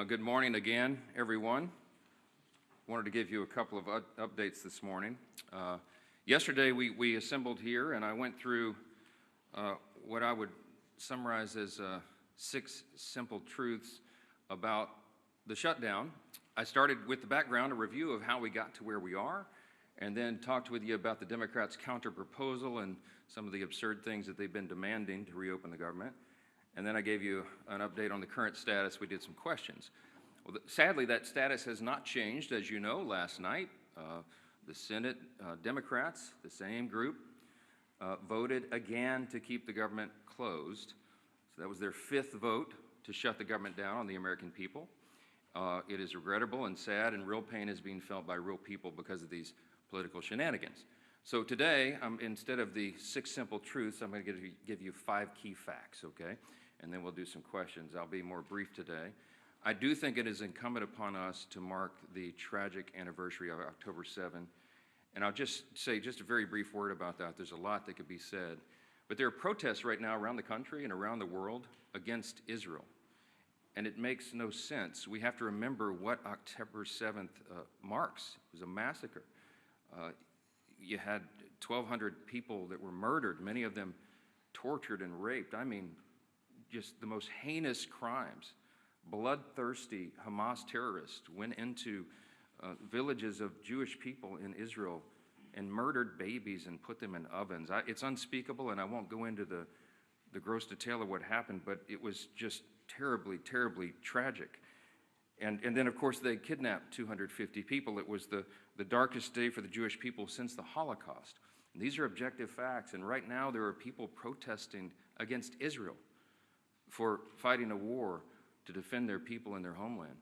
Good morning again, everyone. Wanted to give you a couple of updates this morning. Yesterday, we assembled here, and I went through what I would summarize as 6 simple truths about the shutdown. I started with the background, a review of how we got to where we are, and then talked with you about the Democrats' counter-proposal and some of the absurd things that they've been demanding to reopen the government. And then I gave you an update on the current status. We did some questions. Well, sadly, that status has not changed. As you know, last night, the Senate Democrats, the same group, voted again to keep the government closed. So that was their 5th vote to shut the government down on the American people. It is regrettable and sad, and real pain is being felt by real people because of these political shenanigans. So today, instead of the 6 simple truths, I'm going to give you 5 key facts, okay? And then we'll do some questions. I'll be more brief today. I do think it is incumbent upon us to mark the tragic anniversary of October 7. And I'll just say just a very brief word about that. There's a lot that could be said. But there are protests right now around the country and around the world against Israel. And it makes no sense. We have to remember what October 7th marks. It was a massacre. You had 1,200 people that were murdered, many of them tortured and raped. I mean, just the most heinous crimes. Bloodthirsty Hamas terrorists went into villages of Jewish people in Israel and murdered babies and put them in ovens. It's unspeakable, and I won't go into the gross detail of what happened, but it was just terribly, terribly tragic. And then, of course, they kidnapped 250 people. It was the darkest day for the Jewish people since the Holocaust. And these are objective facts, and right now there are people protesting against Israel for fighting a war to defend their people and their homeland.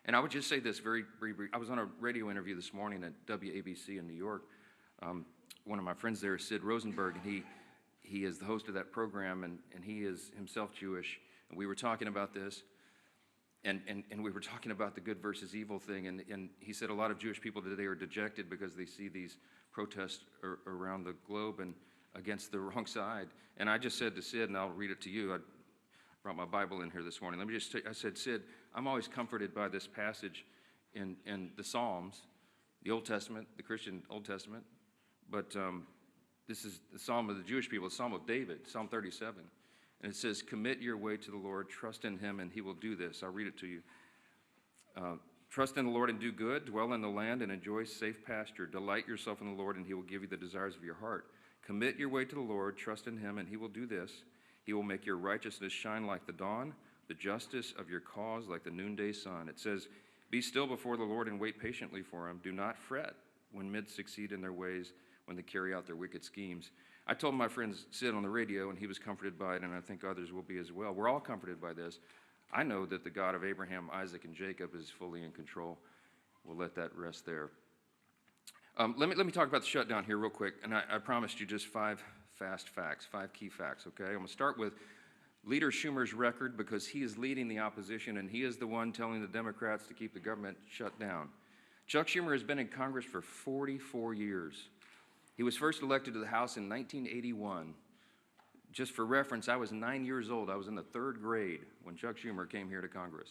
And I would just say this very briefly. I was on a radio interview this morning at WABC in New York. One of my friends there is Sid Rosenberg, and he is the host of that program, and he is himself Jewish. And we were talking about this, and we were talking about the good versus evil thing, and he said a lot of Jewish people today are dejected because they see these protests around the globe and against the wrong side. And I just said to Sid, and I'll read it to you. I brought my Bible in here this morning. Let me just say, I said, Sid, I'm always comforted by this passage in the Psalms, the Old Testament, the Christian Old Testament, but this is the Psalm of the Jewish people, the Psalm of David, Psalm 37. And it says, commit your way to the Lord, trust in him, and he will do this. I'll read it to you. Trust in the Lord and do good, dwell in the land and enjoy safe pasture. Delight yourself in the Lord, and he will give you the desires of your heart. Commit your way to the Lord, trust in him, and he will do this. He will make your righteousness shine like the dawn, the justice of your cause like the noonday sun. It says, be still before the Lord and wait patiently for him. Do not fret when men succeed in their ways, when they carry out their wicked schemes. I told my friend Sid on the radio, and he was comforted by it, and I think others will be as well. We're all comforted by this. I know that the God of Abraham, Isaac, and Jacob is fully in control. We'll let that rest there. Let me talk about the shutdown here real quick, and I promised you just 5 fast facts, 5 key facts, okay? I'm going to start with Leader Schumer's record because he is leading the opposition, and he is the one telling the Democrats to keep the government shut down. Chuck Schumer has been in Congress for 44 years. He was first elected to the House in 1981. Just for reference, I was 9 years old. I was in the 3rd grade when Chuck Schumer came here to Congress.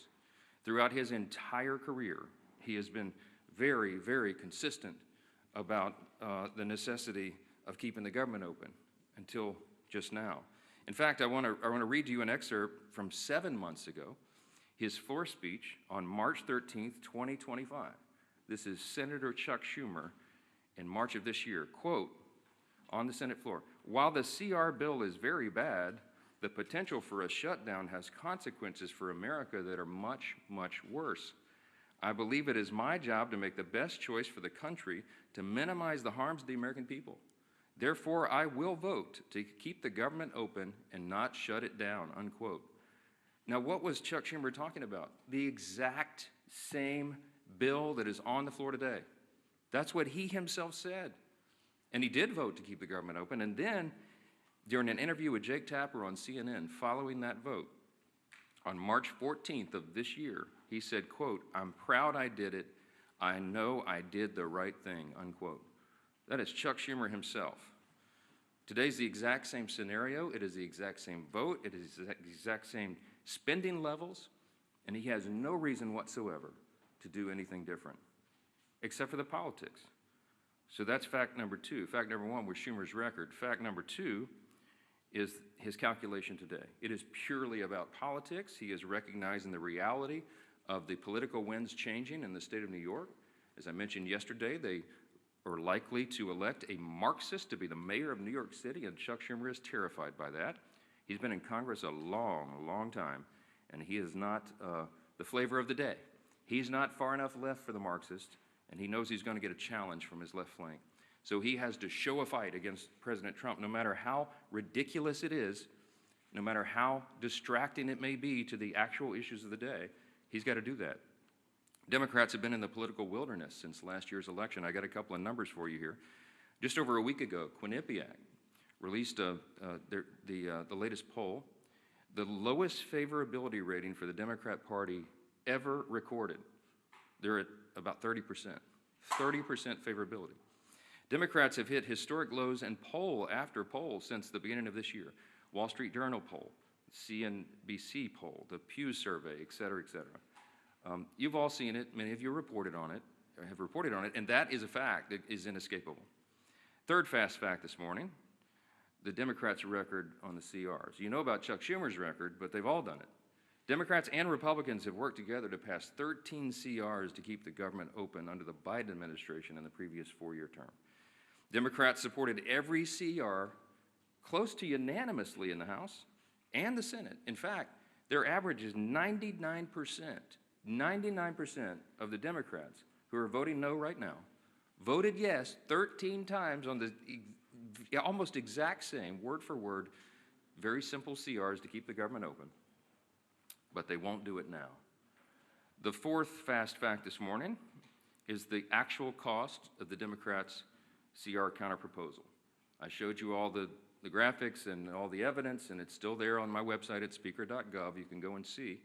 Throughout his entire career, he has been very, very consistent about the necessity of keeping the government open until just now. In fact, I want to read to you an excerpt from 7 months ago, his floor speech on March 13th, 2025. This is Senator Chuck Schumer in March of this year. Quote, on the Senate floor, while the CR bill is very bad, the potential for a shutdown has consequences for America that are much, much worse. I believe it is my job to make the best choice for the country to minimize the harms of the American people. Therefore, I will vote to keep the government open and not shut it down, unquote. Now, what was Chuck Schumer talking about? The exact same bill that is on the floor today. That's what he himself said. And he did vote to keep the government open. And then, during an interview with Jake Tapper on CNN following that vote, on March 14th of this year, he said, quote, I'm proud I did it. I know I did the right thing, unquote. That is Chuck Schumer himself. Today's the exact same scenario. It is the exact same vote. It is the exact same spending levels. and he has no reason whatsoever to do anything different, except for the politics. So that's fact number two. Fact number one was Schumer's record. Fact number two is his calculation today. It is purely about politics. He is recognizing the reality of the political winds changing in the state of New York. As I mentioned yesterday, they are likely to elect a Marxist to be the mayor of New York City, and Chuck Schumer is terrified by that. He's been in Congress a long, long time, and he is not the flavor of the day. He's not far enough left for the Marxist, and he knows he's going to get a challenge from his left flank. So he has to show a fight against President Trump, no matter how ridiculous it is, no matter how distracting it may be to the actual issues of the day. He's got to do that. Democrats have been in the political wilderness since last year's election. I got a couple of numbers for you here. Just over a week ago, Quinnipiac released the latest poll, the lowest favorability rating for the Democrat Party ever recorded. They're at about 30%. 30% favorability. Democrats have hit historic lows in poll after poll since the beginning of this year. Wall Street Journal poll, CNBC poll, the Pew survey, et cetera, et cetera. You've all seen it. Many of you reported on it, or have reported on it, and that is a fact that is inescapable. Third fast fact this morning, the Democrats' record on the CRs. You know about Chuck Schumer's record, but they've all done it. Democrats and Republicans have worked together to pass 13 CRs to keep the government open under the Biden administration in the previous four-year term. Democrats supported every CR close to unanimously in the House and the Senate. In fact, their average is 99%. 99% of the Democrats who are voting no right now voted yes 13 times on the almost exact same, word for word, very simple CRs to keep the government open. But they won't do it now. The fourth fast fact this morning is the actual cost of the Democrats' CR counterproposal. I showed you all the graphics and all the evidence, and it's still there on my website at speaker.gov. You can go and see.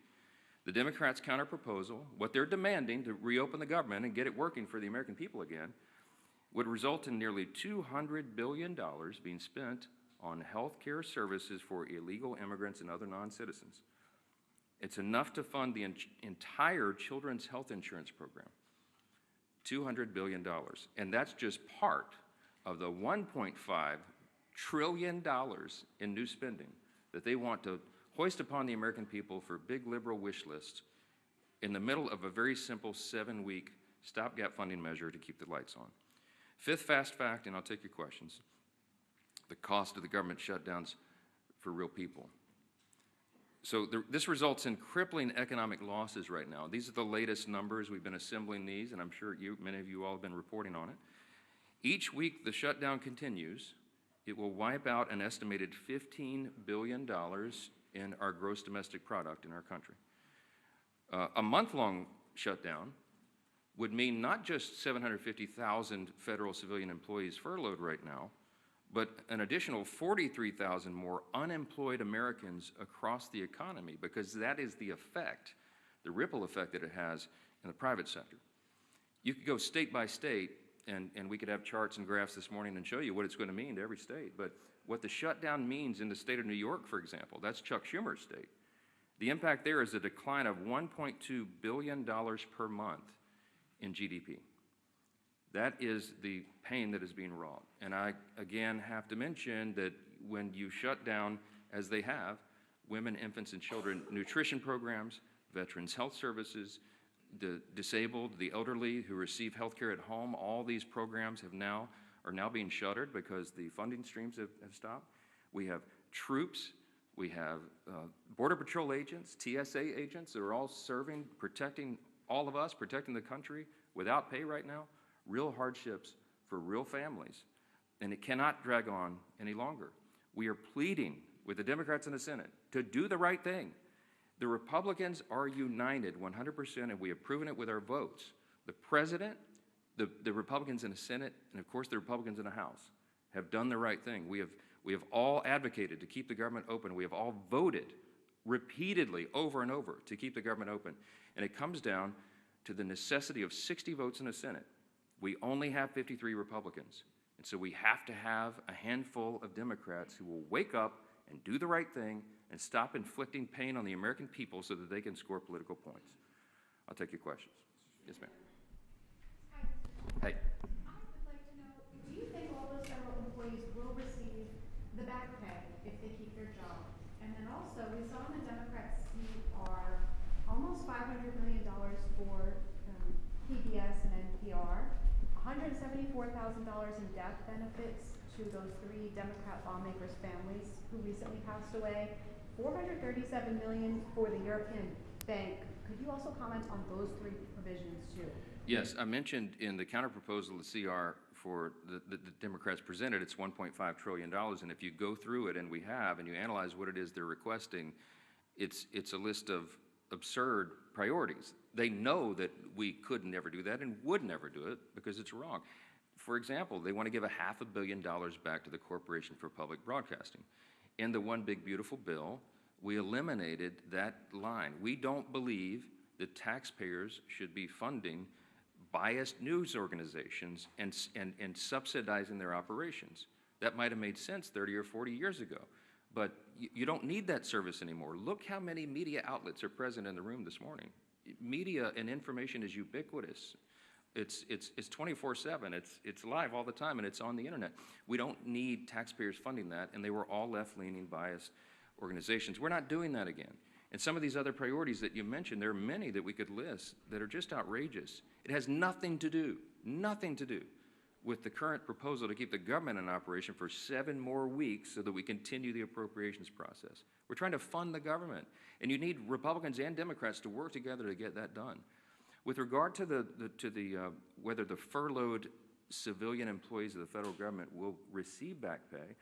The Democrats' counterproposal, what they're demanding to reopen the government and get it working for the American people again, would result in nearly $200 billion being spent on health care services for illegal immigrants and other non-citizens. It's enough to fund the entire children's health insurance program, $200 billion. And that's just part of the $1.5 trillion in new spending that they want to hoist upon the American people for big liberal wish lists in the middle of a very simple 7-week stopgap funding measure to keep the lights on. Fifth fast fact, and I'll take your questions, the cost of the government shutdowns for real people. So this results in crippling economic losses right now. These are the latest numbers. We've been assembling these, and I'm sure many of you all have been reporting on it. Each week the shutdown continues, it will wipe out an estimated $15 billion in our gross domestic product in our country. A month-long shutdown would mean not just 750,000 federal civilian employees furloughed right now, but an additional 43,000 more unemployed Americans across the economy, because that is the effect, the ripple effect that it has in the private sector. You could go state by state, and we could have charts and graphs this morning and show you what it's going to mean to every state, but what the shutdown means in the state of New York, for example, that's Chuck Schumer's state. The impact there is a decline of $1.2 billion per month in GDP. That is the pain that is being wrought. And I, again, have to mention that when you shut down, as they have, women, infants, and children nutrition programs, veterans health services, the disabled, the elderly who receive health care at home, all these programs are now being shuttered because the funding streams have stopped. We have troops, we have Border Patrol agents, TSA agents that are all serving, protecting all of us, protecting the country without pay right now. Real hardships for real families, and it cannot drag on any longer. We are pleading with the Democrats in the Senate to do the right thing. The Republicans are united 100%, and we have proven it with our votes. The President, the Republicans in the Senate, and of course the Republicans in the House have done the right thing. We have all advocated to keep the government open. We have all voted repeatedly over and over to keep the government open, and it comes down to the necessity of 60 votes in the Senate. We only have 53 Republicans, and so we have to have a handful of Democrats who will wake up and do the right thing and stop inflicting pain on the American people so that they can score political points. I'll take your questions. Yes, ma'am. Hey. I would like to know, do you think all those federal employees will receive the back pay if they keep their job? And then also, we saw in the Democrats' CR almost $500 million for PBS and NPR, $174,000 in death benefits to those 3 Democrat lawmakers' families who recently passed away, $437 million for the European Bank. Could you also comment on those 3 provisions too? Yes, I mentioned in the counterproposal, the CR for the Democrats presented, it's $1.5 trillion, and if you go through it, and we have, and you analyze what it is they're requesting, it's a list of absurd priorities. They know that we could never do that and would never do it because it's wrong. For example, they want to give $500 million back to the Corporation for Public Broadcasting. In the One Big Beautiful Bill, we eliminated that line. We don't believe that taxpayers should be funding biased news organizations and subsidizing their operations. That might have made sense 30 or 40 years ago, but you don't need that service anymore. Look how many media outlets are present in the room this morning. Media and information is ubiquitous. It's 24/7. It's live all the time, and it's on the internet. We don't need taxpayers funding that, and they were all left-leaning, biased organizations. We're not doing that again. And some of these other priorities that you mentioned, there are many that we could list that are just outrageous. It has nothing to do with the current proposal to keep the government in operation for 7 more weeks so that we continue the appropriations process. We're trying to fund the government, and you need Republicans and Democrats to work together to get that done. With regard to whether the furloughed civilian employees of the federal government will receive back pay,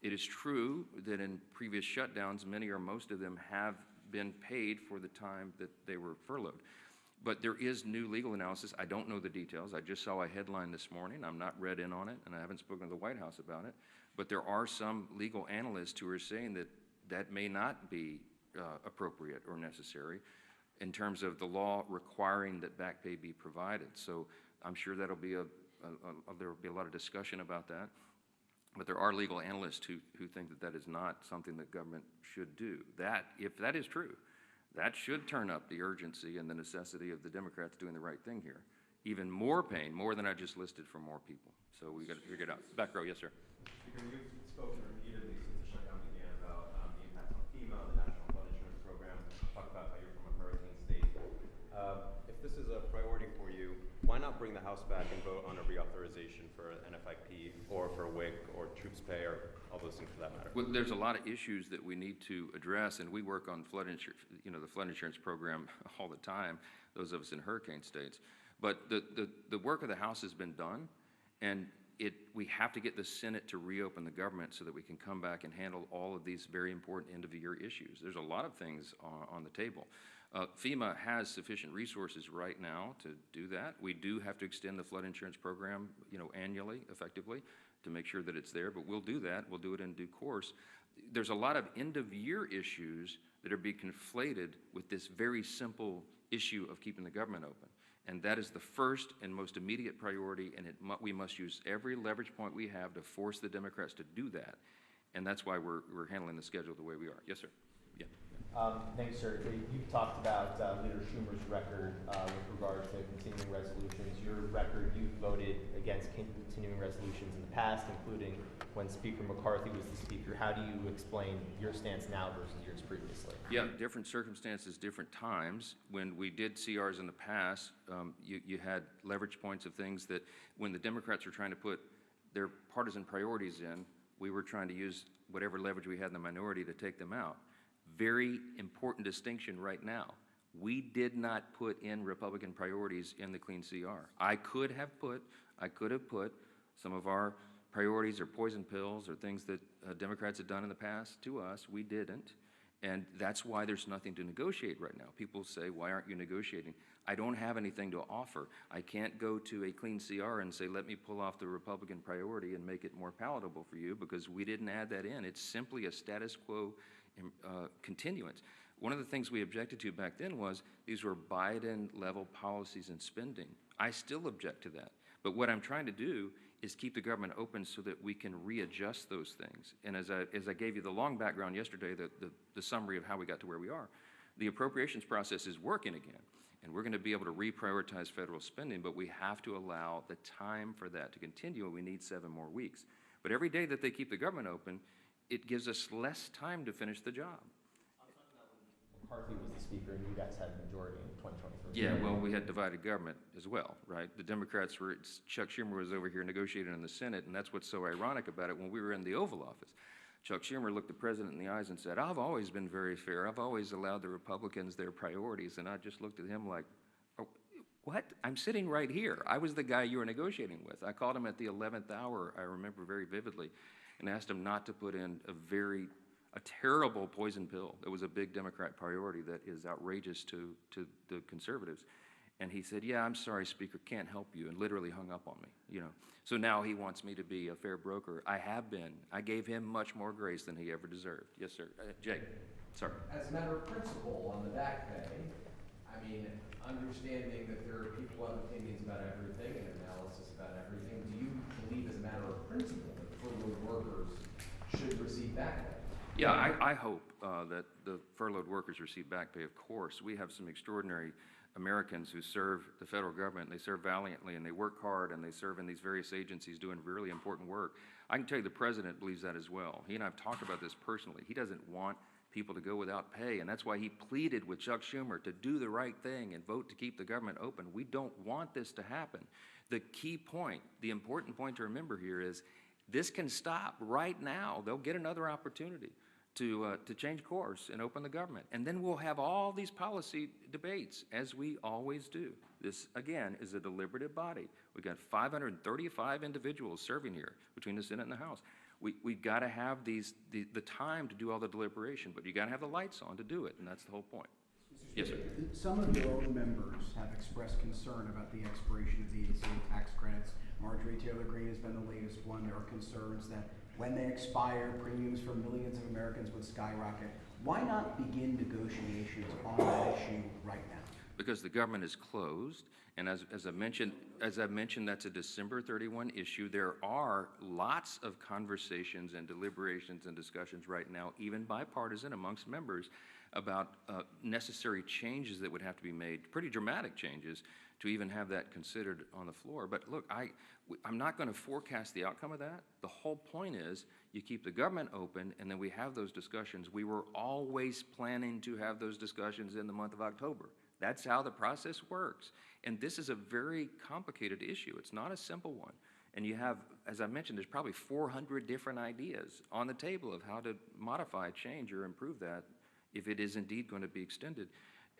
it is true that in previous shutdowns, many or most of them have been paid for the time that they were furloughed. But there is new legal analysis. I don't know the details. I just saw a headline this morning. I'm not read in on it, and I haven't spoken to the White House about it. But there are some legal analysts who are saying that that may not be appropriate or necessary in terms of the law requiring that back pay be provided. So I'm sure that'll be there will be a lot of discussion about that. But there are legal analysts who think that that is not something that government should do. That, if that is true, that should turn up the urgency and the necessity of the Democrats doing the right thing here. Even more pain, more than I just listed for more people. So we got to figure it out. Back row, yes, sir. Speaker, you've spoken repeatedly since the shutdown began about the impact on FEMA, the National Flood Insurance Program. Talk about how you're from a hurricane state. If this is a priority for you, why not bring the House back and vote on a reauthorization for NFIP or for WIC or troops pay or all those things for that matter? Well, there's a lot of issues that we need to address, and we work on flood insurance, the flood insurance program all the time, those of us in hurricane states. But the work of the House has been done, and we have to get the Senate to reopen the government so that we can come back and handle all of these very important end-of-the-year issues. There's a lot of things on the table. FEMA has sufficient resources right now to do that. We do have to extend the flood insurance program, annually, effectively, to make sure that it's there, but we'll do that. We'll do it in due course. There's a lot of end-of-year issues that are being conflated with this very simple issue of keeping the government open. And that is the first and most immediate priority, and we must use every leverage point we have to force the Democrats to do that. And that's why we're handling the schedule the way we are. Yes, sir. Yeah. Thanks, sir. You've talked about Leader Schumer's record with regard to continuing resolutions. Your record, you voted against continuing resolutions in the past, including when Speaker McCarthy was the Speaker. How do you explain your stance now versus yours previously? Yeah, different circumstances, different times. When we did CRs in the past, you had leverage points of things that when the Democrats were trying to put their partisan priorities in, we were trying to use whatever leverage we had in the minority to take them out. Very important distinction right now. We did not put in Republican priorities in the clean CR. I could have put some of our priorities or poison pills or things that Democrats had done in the past to us. We didn't. And that's why there's nothing to negotiate right now. People say, why aren't you negotiating? I don't have anything to offer. I can't go to a clean CR and say, let me pull off the Republican priority and make it more palatable for you, because we didn't add that in. It's simply a status quo continuance. One of the things we objected to back then was these were Biden-level policies and spending. I still object to that. But what I'm trying to do is keep the government open so that we can readjust those things. And as I gave you the long background yesterday, the summary of how we got to where we are, the appropriations process is working again. And we're going to be able to reprioritize federal spending, but we have to allow the time for that to continue, and we need 7 more weeks. But every day that they keep the government open, it gives us less time to finish the job. McCarthy was the speaker and you guys had the majority in 2023. Yeah, well, we had divided government as well, right? The Democrats were, Chuck Schumer was over here negotiating in the Senate, and that's what's so ironic about it. When we were in the Oval Office, Chuck Schumer looked the president in the eyes and said, I've always been very fair. I've always allowed the Republicans their priorities. And I just looked at him like, oh, what? I'm sitting right here. I was the guy you were negotiating with. I called him at the 11th hour, I remember very vividly, and asked him not to put in a terrible poison pill that was a big Democrat priority that is outrageous to the conservatives. And he said, yeah, I'm sorry, Speaker, can't help you, and literally hung up on me, you know. So now he wants me to be a fair broker. I have been. I gave him much more grace than he ever deserved. Yes, sir. Jake, sorry. As a matter of principle on the back pay, I mean, understanding that there are people who have opinions about everything and analysis about everything, do you believe as a matter of principle that furloughed workers should receive back pay? Yeah, I hope that the furloughed workers receive back pay, of course. We have some extraordinary Americans who serve the federal government. They serve valiantly, and they work hard, and they serve in these various agencies doing really important work. I can tell you the president believes that as well. He and I have talked about this personally. He doesn't want people to go without pay, and that's why he pleaded with Chuck Schumer to do the right thing and vote to keep the government open. We don't want this to happen. The key point, the important point to remember here is this can stop right now. They'll get another opportunity to change course and open the government. And then we'll have all these policy debates, as we always do. This, again, is a deliberative body. We've got 535 individuals serving here between the Senate and the House. We've got to have the time to do all the deliberation, but you got to have the lights on to do it, and that's the whole point. Yes, sir. Some of your own members have expressed concern about the expiration of the ESA tax credits. Marjorie Taylor Greene has been the latest one. There are concerns that when they expire, premiums for millions of Americans would skyrocket. Why not begin negotiations on that issue right now? Because the government is closed, and as I mentioned, that's a December 31 issue. There are lots of conversations and deliberations and discussions right now, even bipartisan amongst members, about necessary changes that would have to be made, pretty dramatic changes, to even have that considered on the floor. But look, I'm not going to forecast the outcome of that. The whole point is you keep the government open, and then we have those discussions. We were always planning to have those discussions in the month of October. That's how the process works. And this is a very complicated issue. It's not a simple one. And you have, as I mentioned, there's probably 400 different ideas on the table of how to modify, change, or improve that if it is indeed going to be extended.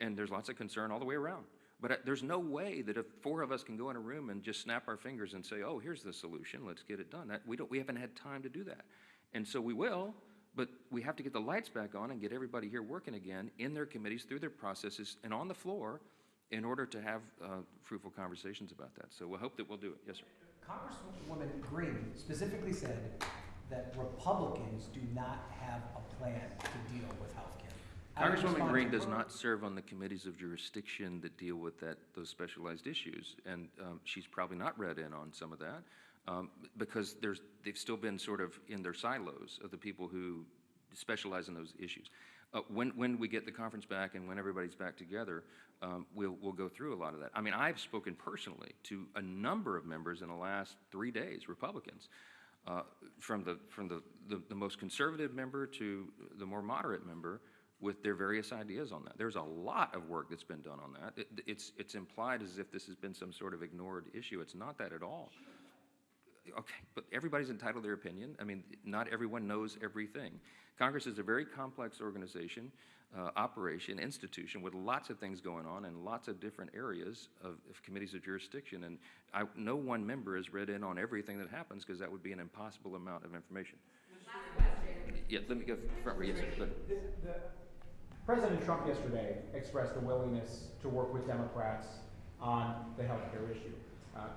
And there's lots of concern all the way around. But there's no way that if 4 of us can go in a room and just snap our fingers and say, oh, here's the solution, let's get it done. We haven't had time to do that. And so we will, but we have to get the lights back on and get everybody here working again in their committees, through their processes, and on the floor in order to have fruitful conversations about that. So we'll hope that we'll do it. Yes, sir. Congresswoman Greene specifically said that Republicans do not have a plan to deal with health care. Congresswoman Greene does not serve on the committees of jurisdiction that deal with those specialized issues, and she's probably not read in on some of that because they've still been sort of in their silos of the people who specialize in those issues. When we get the conference back and when everybody's back together, we'll go through a lot of that. I mean, I've spoken personally to a number of members in the last 3 days, Republicans, from the most conservative member to the more moderate member, with their various ideas on that. There's a lot of work that's been done on that. It's implied as if this has been some sort of ignored issue. It's not that at all. Okay, but everybody's entitled to their opinion. I mean, not everyone knows everything. Congress is a very complex organization, operation, institution with lots of things going on and lots of different areas of committees of jurisdiction. And no one member has read in on everything that happens because that would be an impossible amount of information. Yeah, let me go front row. Yes, sir. President Trump yesterday expressed a willingness to work with Democrats on the health care issue.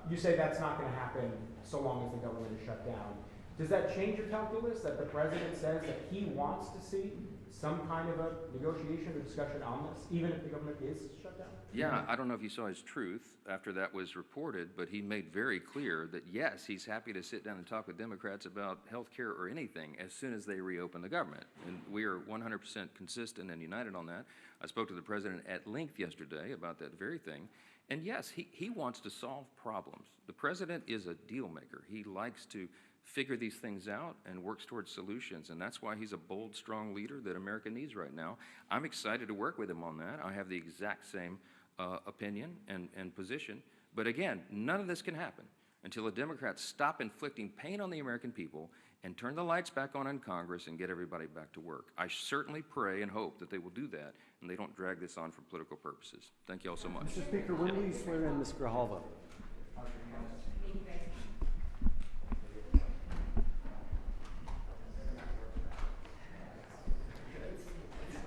You say that's not going to happen so long as the government is shut down. Does that change your calculus that the president says that he wants to see some kind of a negotiation or discussion on this, even if the government is shut down? Yeah, I don't know if you saw his truth after that was reported, but he made very clear that yes, he's happy to sit down and talk with Democrats about health care or anything as soon as they reopen the government. And we are 100% consistent and united on that. I spoke to the president at length yesterday about that very thing. And yes, he wants to solve problems. The president is a deal maker. He likes to figure these things out and works towards solutions, and that's why he's a bold, strong leader that America needs right now. I'm excited to work with him on that. I have the exact same opinion and position. But again, none of this can happen until the Democrats stop inflicting pain on the American people and turn the lights back on in Congress and get everybody back to work. I certainly pray and hope that they will do that and they don't drag this on for political purposes. Thank you all so much. Mr. Speaker, when will you swear in Ms. Grijalva?